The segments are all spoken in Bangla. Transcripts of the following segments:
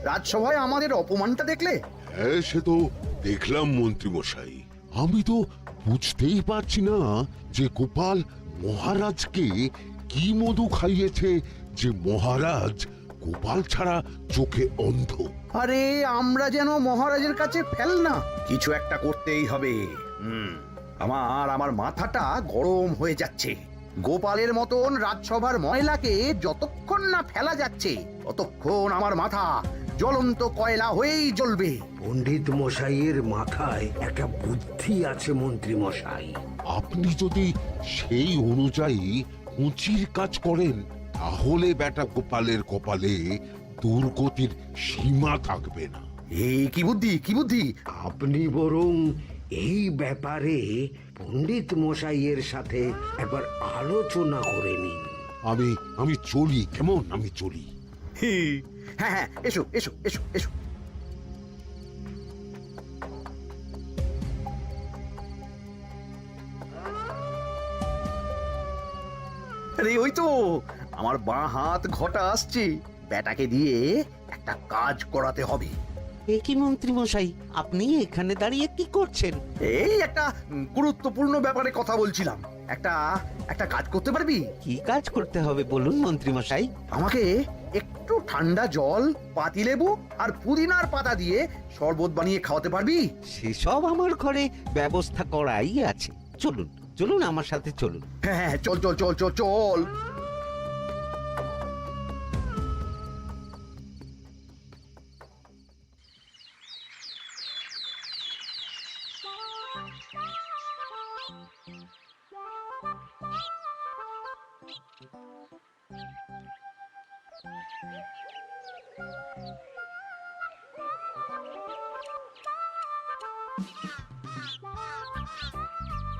রাজসভায় আমাদের অপমানটা দেখলে? হ্যাঁ, সে তো দেখলাম মন্ত্রী মশাই। আমি তো বুঝতেই পারছি না যে গোপাল মহারাজকে কি মধু খাইয়েছে যে মহারাজ গোপাল ছাড়া চোখে অন্ধ। আরে আমরা যেন মহারাজের কাছে ফেল না, কিছু একটা করতেই হবে। আমার মাথাটা গরম হয়ে যাচ্ছে। গোপালের মতন রাজসভার ময়লাকে যতক্ষণ না ফেলা যাচ্ছে ততক্ষণ আমার মাথা জ্বলন্ত কয়লা হয়েই জ্বলবে। পণ্ডিত মশাইয়ের মাথায় একটা বুদ্ধি আছে মন্ত্রী মশাই। আপনি যদি সেই অনুযায়ী উঁচির কাজ করেন তাহলে বেটা গোপালের কপালে দুর্গতির সীমা থাকবে না। এই কি বুদ্ধি, কি বুদ্ধি? আপনি বরং এই ব্যাপারে পণ্ডিত মশাইয়ের সাথে একবার আলোচনা করে নিন। আমি চলি, কেমন? আমি চলি। হ্যাঁ হ্যাঁ, এসো এসো এসো এসো। আরে ওই তো আমার বাঁ হাত ঘটা আসছে। বেটাকে দিয়ে একটা কাজ করাতে হবে। এ কি মন্ত্রী মশাই, আপনি এখানে দাঁড়িয়ে কি করছেন? এই একটা গুরুত্বপূর্ণ ব্যাপারে কথা বলছিলাম। একটা একটা কাজ করতে পারবি? কি কাজ করতে হবে বলুন মন্ত্রী মশাই। আমাকে একটু ঠান্ডা জল, পাতিলেবু আর পুদিনার পাতা দিয়ে শরবত বানিয়ে খাওয়াতে পারবি? সেসব আমার ঘরে ব্যবস্থা করাই আছে। চলুন চলুন, আমার সাথে চলুন। হ্যাঁ হ্যাঁ, চল চল চল চল চল।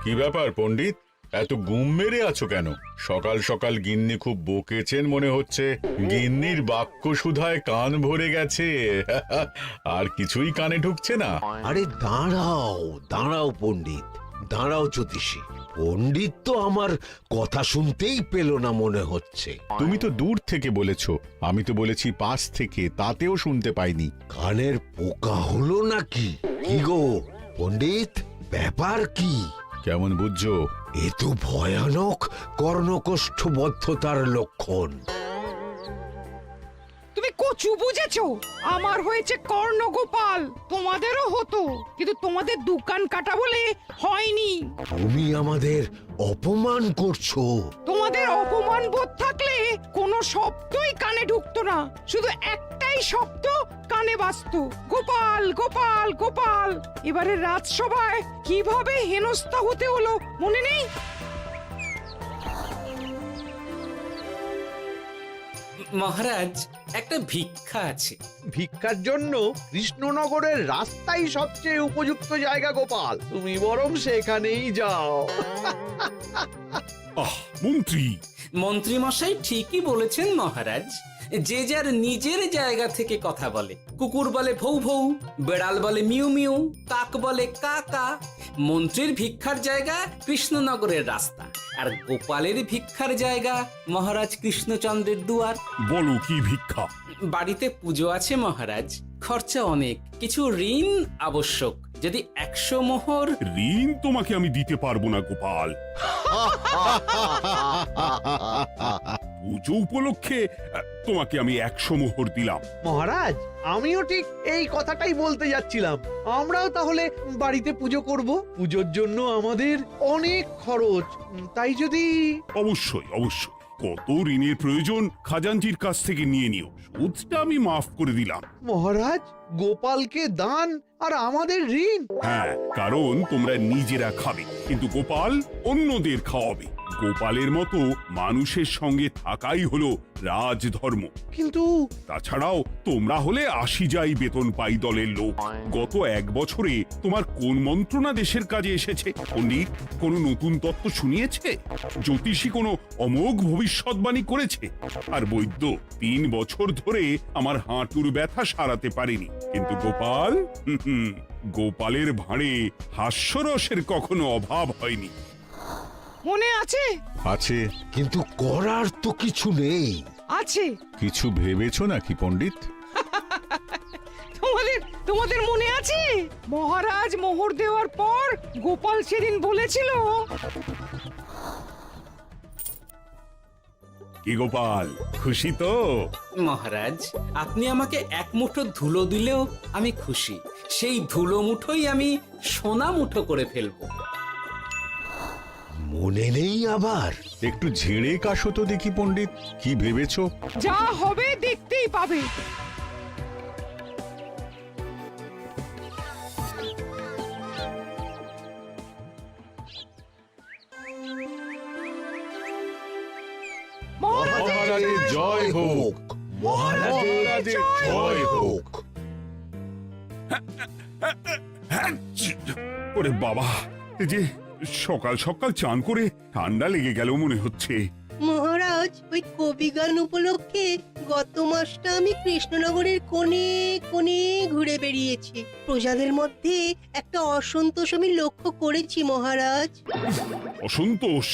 কি ব্যাপার পণ্ডিত, এত গুম মেরে আছো কেন? সকাল সকাল গিন্নি খুব বকেছেন মনে হচ্ছে। গিন্নির বাক্য সুধায় কান ভরে গেছে, আর কিছুই কানে ঢুকছে না। আরে দাঁড়াও দাঁড়াও পণ্ডিত, দাঁড়াও জ্যোতিষী। পণ্ডিত তো আমার কথা শুনতেই পেল না মনে হচ্ছে। তুমি তো দূর থেকে বলেছো, আমি তো বলেছি পাশ থেকে, তাতেও শুনতে পাইনি। কানের পোকা হলো নাকি? কি গো পণ্ডিত, ব্যাপার কি? কেমন বুঝছো? এ তো ভয়ানক কর্ণকোষ্ঠবদ্ধতার লক্ষণ। তুমি কচু বুঝেছো? আমার হয়েছে কর্ণগোপাল, তোমাদেরও হতো, কিন্তু তোমাদের দোকান কাটা বলে হয়নি। তুমি আমাদের অপমান করছো। তোমাদের অপমান বোধ থাকলে কোনো শব্দই কানে ঢুকতো না, শুধু একটাই শব্দ কানে বাজতো, গোপাল গোপাল গোপাল। এবারে রাজসভায় কিভাবে হেনস্থা হতে হলো মনে নেই? মহারাজ, একটা ভিক্ষা আছে। ভিক্ষার জন্য কৃষ্ণনগরের রাস্তাই সবচেয়ে উপযুক্ত জায়গা গোপাল, তুমি বরং সেখানেই যাও। মন্ত্রী, মন্ত্রী মশাই ঠিকই বলেছেন মহারাজ। যে যার নিজের জায়গা থেকে কথা বলে। কুকুর বলে ভৌ ভৌ, বেড়াল বলে মিউ মিউ, কাক বলে কা কা। মন্ত্রীর ভিক্ষার জায়গা কৃষ্ণনগরের রাস্তা, আর গোপালের ভিক্ষার জায়গা মহারাজ কৃষ্ণচন্দ্রের দুয়ার। বলো কি ভিক্ষা? বাড়িতে পুজো আছে মহারাজ, খরচা অনেক, কিছু ঋণ আবশ্যক। যদি 100 মোহর। ঋণ তোমাকে আমি দিতে পারবো না গোপাল। পুজো উপলক্ষে তোমাকে আমি 100 মোহর দিলাম। মহারাজ, আমিও ঠিক এই কথাটাই বলতে যাচ্ছিলাম। আমরাও তাহলে বাড়িতে পুজো করব। পুজোর জন্য আমাদের অনেক খরচ, তাই যদি... অবশ্যই অবশ্যই, কত ঋণের প্রয়োজন খাজাঞ্চির কাছ থেকে নিয়ে নিও, সুদটা আমি মাফ করে দিলাম। মহারাজ, গোপালকে দান আর আমাদের ঋণ? হ্যাঁ, কারণ তোমরা নিজেরা খাবে, কিন্তু গোপাল অন্যদের খাওয়াবে। গোপালের মতো মানুষের সঙ্গে থাকাই হলো রাজধর্ম। কিন্তু তাছাড়াও তোমরা হলে 80 যাই বেতন পাই দলের লোক। গত 1 বছরে তোমার কোন মন্ত্রণা দেশের কাজে এসেছে? পণ্ডিত কোনো নতুন তত্ত্ব শুনিয়েছে? জ্যোতিষী কোনো অমোঘ ভবিষ্যৎবাণী করেছে? আর বৈদ্য 3 বছর ধরে আমার হাঁটুর ব্যথা সারাতে পারেনি। কিন্তু গোপাল, গোপালের ভাঁড়ে হাস্যরসের কখনো অভাব হয়নি। মনে আছে? আছে। কিন্তু করার তো কিছু নেই। আছে। কিছু ভেবেছো নাকি পণ্ডিত? তোমাদের মনে আছে মহারাজ মোহর দেওয়ার পর গোপাল সেদিন বলেছিল কি গোপাল, খুশি তো? মহারাজ, আপনি আমাকে এক মুঠো ধুলো দিলেও আমি খুশি। সেই ধুলো মুঠোই আমি সোনা মুঠো করে ফেলবো। মনে নেই আবার? একটু ঝেড়ে কাশো তো দেখি পণ্ডিত, কি ভেবেছো? যা হবে দেখতেই পাবে। মহারাজের জয় হোক, মহারাজের জয় হোক। ওরে বাবা, এই যে সকাল সকাল চান করে ঠান্ডা লেগে গেল মনে হচ্ছে। মহারাজ, ওই কবি গান উপলক্ষে গত মাসটা আমি কৃষ্ণনগরের কোণে কোণে ঘুরে বেরিয়েছি। প্রজাদের মধ্যে একটা অসন্তোষ আমি লক্ষ্য করেছি মহারাজ। অসন্তোষ?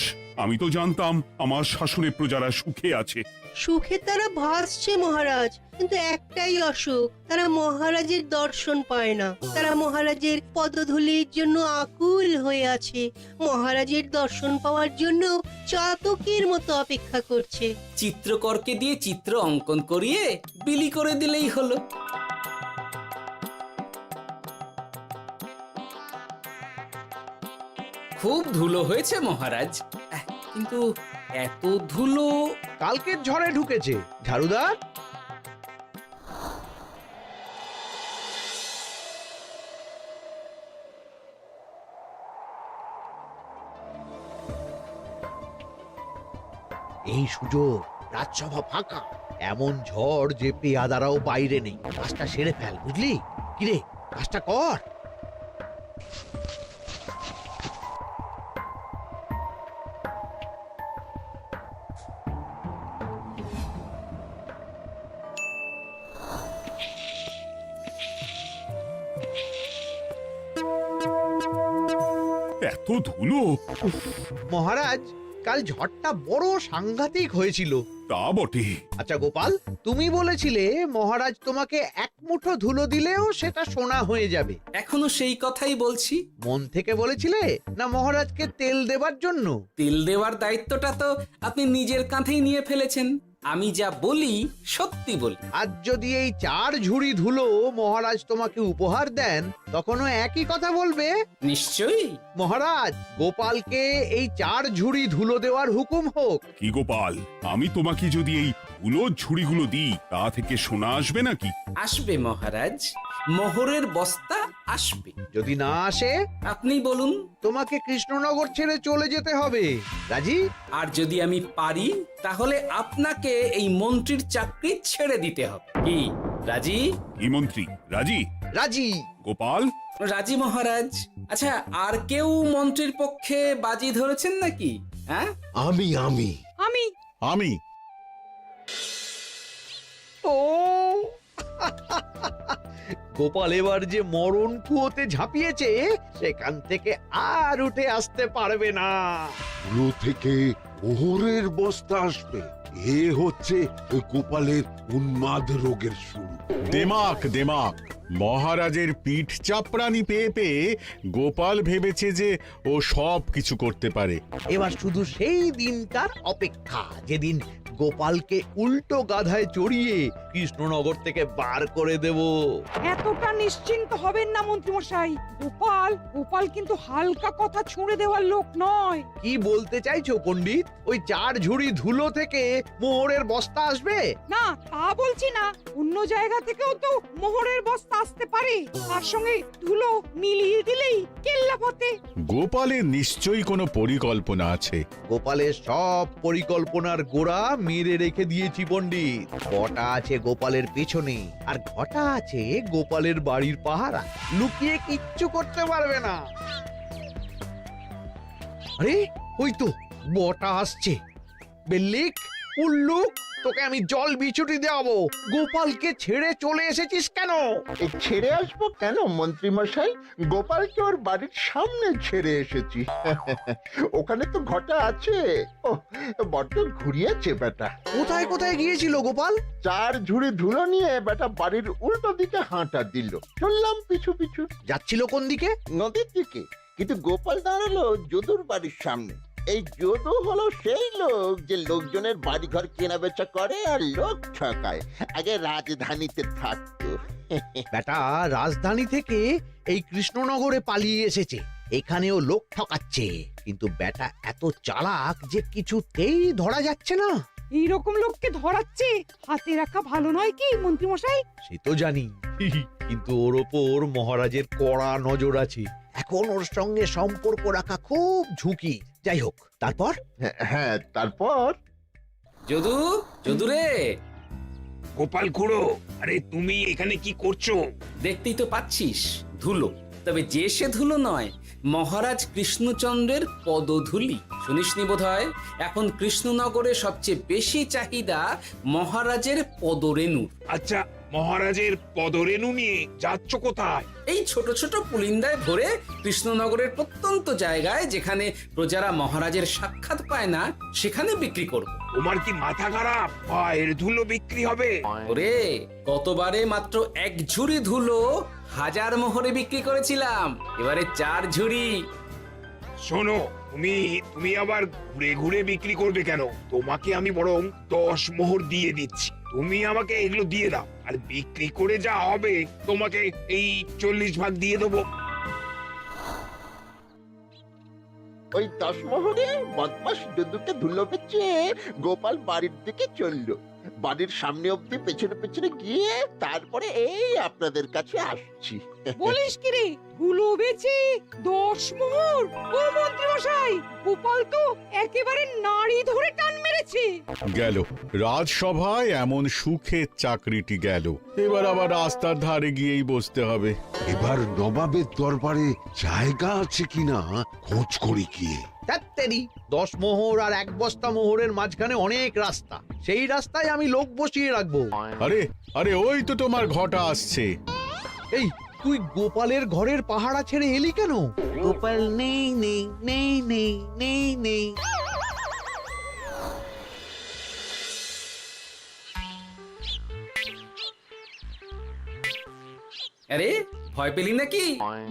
আমি তো জানতাম আমার শাসনে প্রজারা সুখে আছে। সুখে তারা ভাসছে মহারাজ, কিন্তু একটাই অসুখ, তারা মহারাজের দর্শন পায় না। তারা মহারাজের পদধূলির জন্য আকুল হয়ে আছে, মহারাজের দর্শন পাওয়ার জন্য চাতকের মতো অপেক্ষা করছে। চিত্রকরকে দিয়ে চিত্র অঙ্কন করিয়ে বিলি করে দিলেই হলো। খুব ধুলো হয়েছে মহারাজ, কিন্তু এত ধুলো। কালকের ঝড়ে ঢুকেছে। ঝাড়ুদার, এই সুযোগ, রাজসভা ফাঁকা, এমন ঝড় যে পেয়াদারাও বাইরে নেই। কাজটা সেরে ফেল, বুঝলি? কিরে, কাজটা কর। এত ধুলো! উফ, মহারাজ, কাল ঝড়টা বড় সাংঘাতিক হয়েছিল। তা বটে। আচ্ছা গোপাল, তুমি বলেছিলে মহারাজ তোমাকে এক মুঠো ধুলো দিলেও সেটা সোনা হয়ে যাবে। এখনো সেই কথাই বলছি। মন থেকে বলেছিলে না মহারাজকে তেল দেবার জন্য? তেল দেওয়ার দায়িত্বটা তো আপনি নিজের কাঁধেই নিয়ে ফেলেছেন। আমি যা বলি সত্যি বলি। আজ যদি এই 4 ঝুড়ি ধুলো মহারাজ তোমাকে উপহার দেন, তখনও একই কথা বলবে? নিশ্চয়ই। মহারাজ, গোপালকে এই 4 ঝুড়ি ধুলো দেওয়ার হুকুম হোক। কি গোপাল, আমি তোমাকে যদি এই ধুলো ঝুড়িগুলো দিই, তা থেকে সোনা আসবে নাকি? আসবে মহারাজ, মোহরের বস্তা আসবে। যদি না আসে, আপনি বলুন। তোমাকে কৃষ্ণনগর ছেড়ে চলে যেতে হবে। রাজি? আর যদি আমি পারি, তাহলে আপনাকে এই মন্ত্রীর চাকরি ছেড়ে দিতে হবে। কি রাজি? কি মন্ত্রী, রাজি? রাজি। গোপাল? রাজি মহারাজ। আচ্ছা, আর কেউ মন্ত্রীর পক্ষে বাজি ধরেছেন নাকি? হ্যাঁ, আমি আমি আমি ও গোপাল এবার যে মরণ কুয়োতে ঝাঁপিয়েছে, সেখান থেকে আর উঠে আসতে পারবে না। ধুলো থেকে মোহরের বস্তা আসবে, এ হচ্ছে গোপালের উন্মাদ রোগের শুরু। দেমাক দেমাক, মহারাজের পিঠ চাপড়ানি পেয়ে পেয়ে গোপাল ভেবেছে যে ও সব কিছু করতে পারে। এবার শুধু সেই দিনটার অপেক্ষা, যেদিন গোপালকে উল্টো গাধায় চড়িয়ে কৃষ্ণনগর থেকে বার করে দেব। এতটা নিশ্চিন্ত হবেন না মন্ত্রী মশাই। গোপাল কিন্তু হালকা কথা ছুঁড়ে দেওয়ার লোক নয়। কি বলতে চাইছো পণ্ডিত? ওই 4 ঝুড়ি ধুলো থেকে মোহরের বস্তা আসবে? না, তা বলছি না। অন্য জায়গা থেকেও তো মোহরের বস্তা আসতে পারে। তার সঙ্গে ধুলো মিলিয়ে দিলেই কেল্লা ফতে। গোপালের নিশ্চয়ই কোনো পরিকল্পনা আছে। গোপালের সব পরিকল্পনার গোড়া মেরে রেখে দিয়েছি পণ্ডিত। ঘটা আছে গোপালের পেছনে, আর ঘটা আছে গোপালের বাড়ির পাহারা। লুকিয়ে কিচ্ছু করতে পারবে না। আরে ওই তো বটা আসছে। বেল্লিক, উল্লুক, তোকে আমি জল বিছুটি দেওয়াবো। গোপালকে ছেড়ে চলে এসেছিস কেন? ছেড়ে আসবো কেন মন্ত্রী মশাই? গোপালকে ওর বাড়ির সামনে ছেড়ে এসেছি। ওখানে তো ঘটা আছে। ও বড্ড ঘুরিয়েছে বেটা। কোথায় কোথায় গিয়েছিল গোপাল? 4 ঝুড়ি ধুলো নিয়ে বেটা বাড়ির উল্টো দিকে হাঁটা দিল। চললাম পিছু পিছু। যাচ্ছিল কোন দিকে? নদীর দিকে। কিন্তু গোপাল দাঁড়ালো যদুর বাড়ির সামনে। এই যদু হলো সেই লোক যে লোকজনের বাড়িঘর কেনা বেচা করে আর লোক ঠকায়। আগে রাজধানীতে থাকতো। বেটা রাজধানী থেকে এই কৃষ্ণনগরে পালিয়ে এসেছে, এখানেও লোক ঠকাচ্ছে। কিন্তু বেটা এত চালাক যে কিছুতেই ধরা যাচ্ছে না। এইরকম লোককে ধরাচ্ছে হাতে রাখা ভালো নয় কি মন্ত্রী মশাই? সে তো জানি, কিন্তু ওর ওপর মহারাজের কড়া নজর আছে। এখন ওর সঙ্গে সম্পর্ক রাখা খুব ঝুঁকি। যাই হোক, তারপর? হ্যাঁ তারপর যদু, যদু রে, গোপাল খুড়ো, আরে তুমি এখানে কি করছো? দেখতেই তো পাচ্ছিস ধুলো। তবে যে সে ধুলো নয়, মহারাজ কৃষ্ণচন্দ্রের পদধূলি। শুনিসনি বোধহয় এখন কৃষ্ণনগরে সবচেয়ে বেশি চাহিদা মহারাজের পদরেণু। আচ্ছা, মহারাজের পদরেণু নিয়ে যাচ্ছ কোথায়? এই ছোট ছোট পুলিন্দায় ভরে কৃষ্ণনগরের প্রত্যন্ত জায়গায় যেখানে প্রজারা মহারাজের সাক্ষাৎ পায় না সেখানে বিক্রি করব। তোমার কি মাথা খারাপ? পায়ের ধুলো বিক্রি হবে? ওরে, গতবারে মাত্র 1 ঝুড়ি ধুলো 1000 মোহরে বিক্রি করেছিলাম, এবারে 4 ঝুড়ি। শোনো, তুমি আবার ঘুরে ঘুরে বিক্রি করবে কেন? তোমাকে আমি বরং 10 মোহর দিয়ে দিচ্ছি। তুমি আমাকে এগুলো দিয়ে দাও, আর বিক্রি করে যা হবে তোমাকে এই 40 ভাগ দিয়ে দেবো। ওই 10 মোহরে বদমাস যদুকে ধুলো বেচে গোপাল বাড়ির দিকে চললো। বাড়ির সামনে অব্দি পেছনে পেছনে গিয়ে তারপরে এই আপনাদের কাছে আসছি। বলিস কি রে, ধুলো বেচে 10 মোহর? ও মন্ত্রী মশাই, গোপাল তো একেবারে নাড়ি ধরে টান মেরেছে। গেল রাজসভায় এমন সুখের চাকরিটি গেল। এবার আবার রাস্তার ধারে গিয়েই বসতে হবে। এবার নবাবের দরবারে জায়গা আছে কিনা খোঁজ করি গিয়ে। তাত্তেরি 10 মোহর আর 1 বস্তা মোহরের মাঝখানে অনেক রাস্তা, সেই রাস্তায় আমি লোক বসিয়ে রাখবো। আরে আরে, ওই তো তোমার ঘটা আসছে। এই তুই গোপালের ঘরের পাহারা ছেড়ে এলি কেন? গোপাল নেই নেই নেই নেই নেই নেই। আরে, ভয় পেলি নাকি?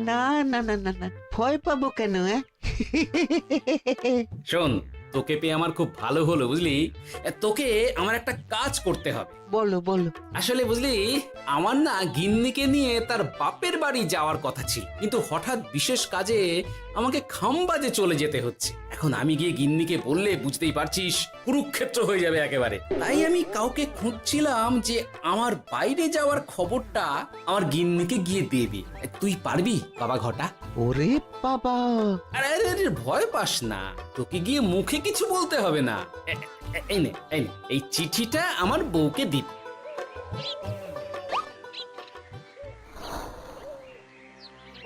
না না না না না, ভয় পাবো কেন? শোন, তোকে পেয়ে আমার খুব ভালো হলো বুঝলি। তোকে আমার একটা কাজ করতে হবে। বলো বলো। আসলে বুঝলি, আমার না গিন্নিকে নিয়ে তার বাপের বাড়ি যাওয়ার কথা ছিল, কিন্তু হঠাৎ বিশেষ কাজে আমাকে খামবাজে চলে যেতে হচ্ছে। এখন আমি গিয়ে গিন্নিকে বললে বুঝতেই পারছিস কুরুক্ষেত্র হয়ে যাবে একেবারে। তাই আমি কাউকে খুঁজছিলাম যে আমার বাইরে যাওয়ার খবরটা আমার গিন্নিকে গিয়ে দেবে। তুই পারবি বাবা ঘটা? ওরে বাবা, আরে আরে আরে, ভয় পাস না, তোকে গিয়ে মুখে কিছু বলতে হবে না। এই নে, এই চিঠিটা আমার বউকে দিবি।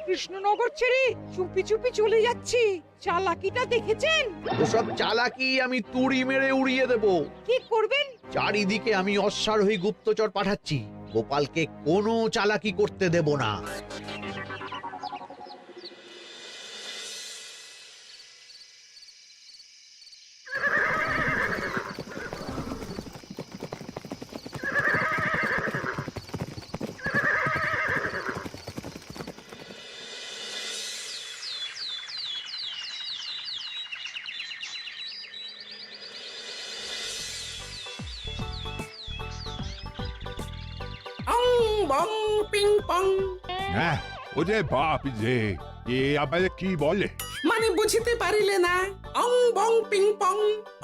কৃষ্ণনগর ছেড়ে চুপি চুপি চলে যাচ্ছি, চালাকিটা দেখেছেন? ওসব চালাকি আমি তুড়ি মেরে উড়িয়ে দেব। কি করবেন? চারিদিকে আমি অশ্বারোহী গুপ্তচর পাঠাচ্ছি, গোপালকে কোনো চালাকি করতে দেব না। অং বং পিং পং। হ্যাঁ, ওরে বাপ রে, এ আবার কি বলে? মানে বুঝিতে পারিলে না? অং বং পিং পং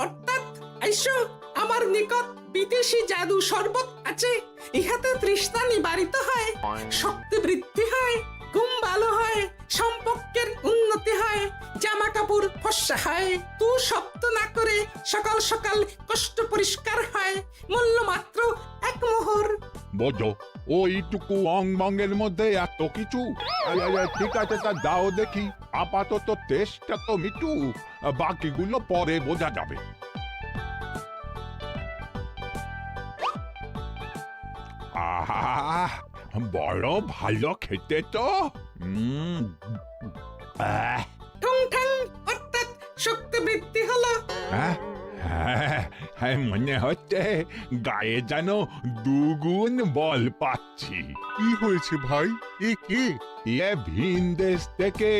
অর্থাৎ আইসো আমার নিকট বিদেশি জাদু শরবত আছে। ইহাতে তৃষ্ণা নিবারিত হয়, শক্তি বৃদ্ধি হয়, ঘুম ভালো হয়, সম্পর্কের উন্নতি হয়, জামা কাপড় ফর্সা হয়, তু শব্দ না করে সকাল সকাল কষ্ট পরিষ্কার হয়, মূল্য মাত্র 1 মোহর। বোঝো, ওইটুকু অং বঙ্গের মধ্যে এত কিছু? ঠিক আছে, তা দাও দেখি। আপাতত টেস্টটা তো মিটু, বাকিগুলো পরে বোঝা যাবে। আহ বড় ভালো খেতে তো আহ, ঠং ঠং অর্থাৎ শক্তি বৃদ্ধি হলো। হ্যাঁ, হ্যাঁ, মনে হচ্ছে গায়ে যেন দুগুণ বল পাচ্ছি। কি হয়েছে ভাই? এ কে? এ ভিন দেশ থেকে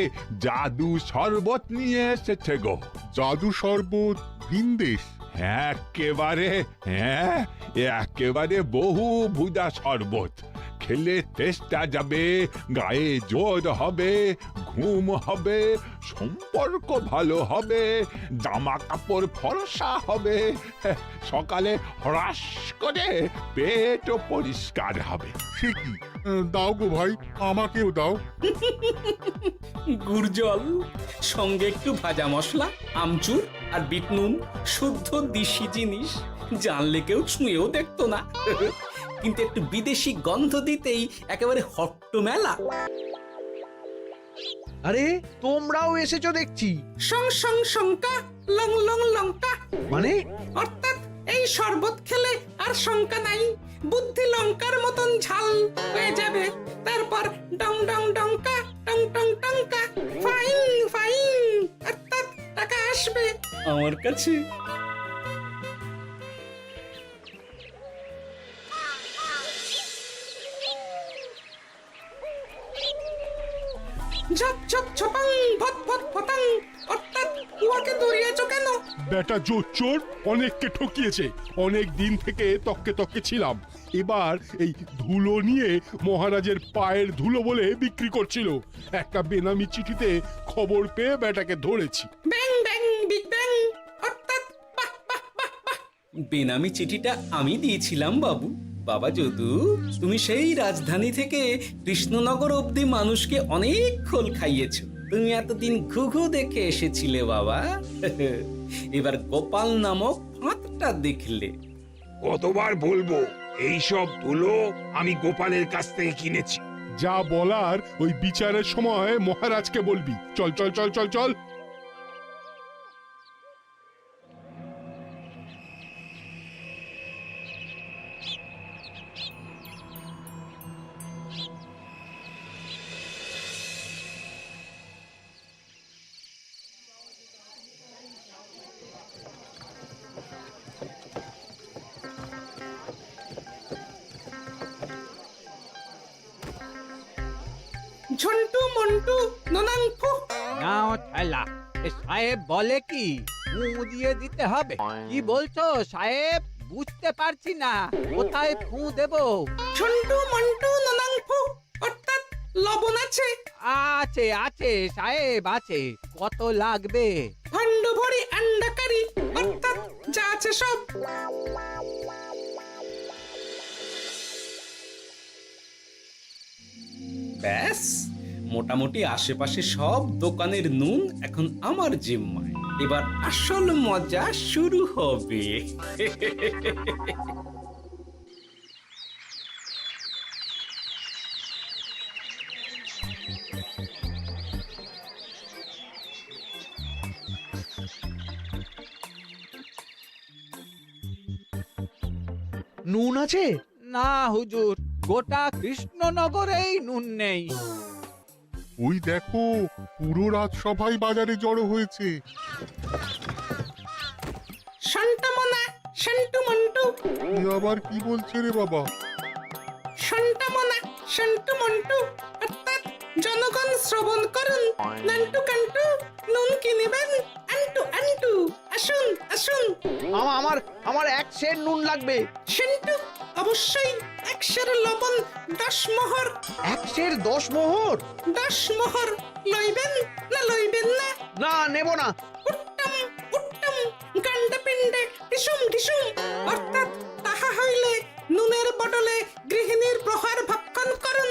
জাদু শরবত নিয়ে এসেছে গো। জাদু শরবত ভিন দেশ? একেবারে, হ্যাঁ, একেবারে বহু ভুজা শরবত। খেলে তেষ্টা যাবে, গায়ে জোর হবে, ঘুম হবে, সম্পর্ক ভালো হবে, জামা কাপড় ফর্সা হবে, সকালে হ্রাস করে পেটও পরিষ্কার হবে। সে কি? দাও গো ভাই, আমাকেও দাও। গুড় জল সঙ্গে একটু ভাজা মশলা, আমচুর আর বিট নুন, শুদ্ধ দেশি জিনিস। জানলে কেউ ছুঁয়েও দেখতো না, কিন্তু একটু বিদেশি গন্ধ দিতেই একেবারে হট্ট মেলা। আরে তোমরাও এসেছো দেখছি। সং সং শঙ্কা লং লং লঙ্কা, মানে অর্থাৎ এই শরবত খেলে আর শঙ্কা নাই, বুদ্ধি লঙ্কার মতন ঝাল হয়ে যাবে। তারপর ডং ডং ডঙ্কা, টং টং টঙ্কা, ফাইন ফাইন, অর্থাৎ টাকা আসবে আমার কাছে। ঝপ ঝপ ছপাং ভট ভট ফটাং, অর্থাৎ উহাকে দৌড়িয়েছ কেন? বেটা জোচ্চোর অনেককে ঠকিয়েছে। অনেক দিন থেকে তককে তককে ছিলাম। এবার এই ধুলো নিয়ে মহারাজের পায়ের ধুলো বলে বিক্রি করছিল। একটা বেনামি চিঠিতে খবর পেয়ে বেটাকে ধরেছি। ব্যাং ব্যাং বিগ ব্যাং, অর্থাৎ বাহ বাহ বাহ বাহ। বেনামি চিঠিটা আমি দিয়েছিলাম বাবু। বাবা যদু, তুমি সেই রাজধানী থেকে কৃষ্ণনগর অবধি মানুষকে অনেক খোল খাইয়েছো। তুমি এতদিন ঘুঘু দেখে এসেছিলে বাবা, এবার গোপাল নামক ফাঁদটা দেখলে। কতবার বলবো এইসব ধুলো আমি গোপালের কাছ থেকে কিনেছি। যা বলার ওই বিচারের সময় মহারাজকে বলবি। চল চল চল চল চল। ঝন্টু মন্টু ননাংফু। নাও ঠেলা। এ সাহেব বলে কি ফু দিয়ে দিতে হবে? কি বলছো সাহেব? বুঝতে পারছি না, কোথায় ফু দেব? ঝন্টু মন্টু ননাংফু, অর্থাৎ লবণ আছে? আছে আছে সাহেব আছে। কত লাগবে? ভাণ্ড ভরি আন্ডাকারি, অর্থাৎ যা আছে সব। ব্যাস, মোটামুটি আশেপাশে সব দোকানের নুন এখন আমার জিম্মায়। এবার আসল মজা শুরু হবে। নুন আছে? না হুজুর, গোটা কৃষ্ণনগরেই নুন নেই। ওই দেখো, পুরো রাজসভাই বাজারে জড়ো হয়েছে। শান্তামনা শান্টু মন্টু, এ আবার কি বলছে রে বাবা? শান্তামনা শান্টু মন্টু, অর্থাৎ জনগণ শ্রবণ করুন। নান্টু কান্টু, নুন কিনিবেন আন্টু আন্টু, আসুন আসুন। আমার আমার এক সের নুন লাগবে। সেন্টু, অবশ্যই 100 লবণ 10 মোহর। এক সের 10 মোহর? 10 মোহর লইবেন না লইবেন না? না, নেব না। উত্তম উত্তম, গান্ডা পিণ্ডে টিসুম টিসুম, অর্থাৎ তাহা হইলে নুনের বদলে গৃহিণীর প্রহার ভক্ষণ করুন।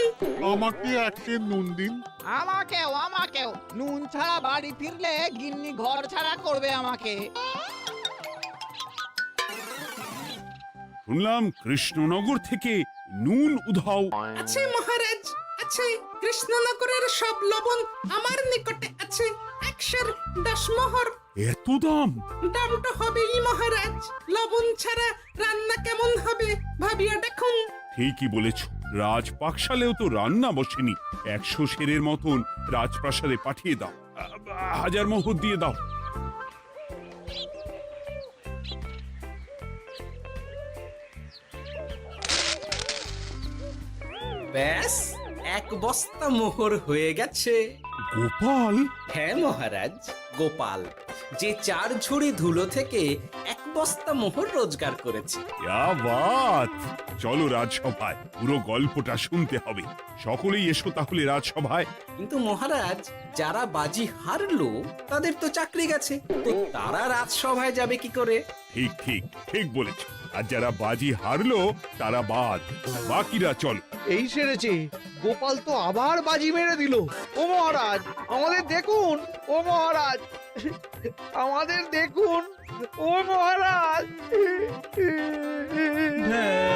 আমাকে এক সের নুন দিন। আমাকেও আমাকেও। নুন ছাড়া বাড়ি ফিরলে গিন্নি ঘর ছাড়া করবে আমাকে। শুনলাম কৃষ্ণনগর থেকে নুন উধাও। আছে মহারাজ, আছে। কৃষ্ণনগরের সব লবণ আমার নিকটে আছে। 110 মোহর। এত দাম? দাম তো হবেই মহারাজ। লবণ ছাড়া রান্না কেমন হবে ভাবিয়া দেখুন। ঠিকই বলেছ। রাজপাকশালেও তো রান্না বসেনি। 100 সেরের মতন রাজপ্রাসাদে পাঠিয়ে দাও। 1000 মোহর দিয়ে দাও। ব্যাস 1 বস্তা মোহর হয়ে গেছে। গোপাল, হ্যাঁ মহারাজ, গোপাল যে 4 ঝুড়ি ধুলো থেকে 1 বস্তা মোহর রোজগার করেছে। ইয়া বাত! চলো রাজসভায়, পুরো গল্পটা শুনতে হবে। সকলেই এসো তাহলে রাজসভায়। কিন্তু মহারাজ, যারা বাজি হারলো তাদের তো চাকরি গেছে, তো তারা রাজসভায় যাবে কি করে? ঠিক ঠিক ঠিক বলেছ। আর যারা বাজি হারলো তারা বাদ, বাকিরা চলো। এই সেরেছে, গোপাল তো আবার বাজি মেরে দিল। ও মহারাজ, আমাদের দেখুন। ও মহারাজ, আমাদের দেখুন। ও মহারাজ। হ্যাঁ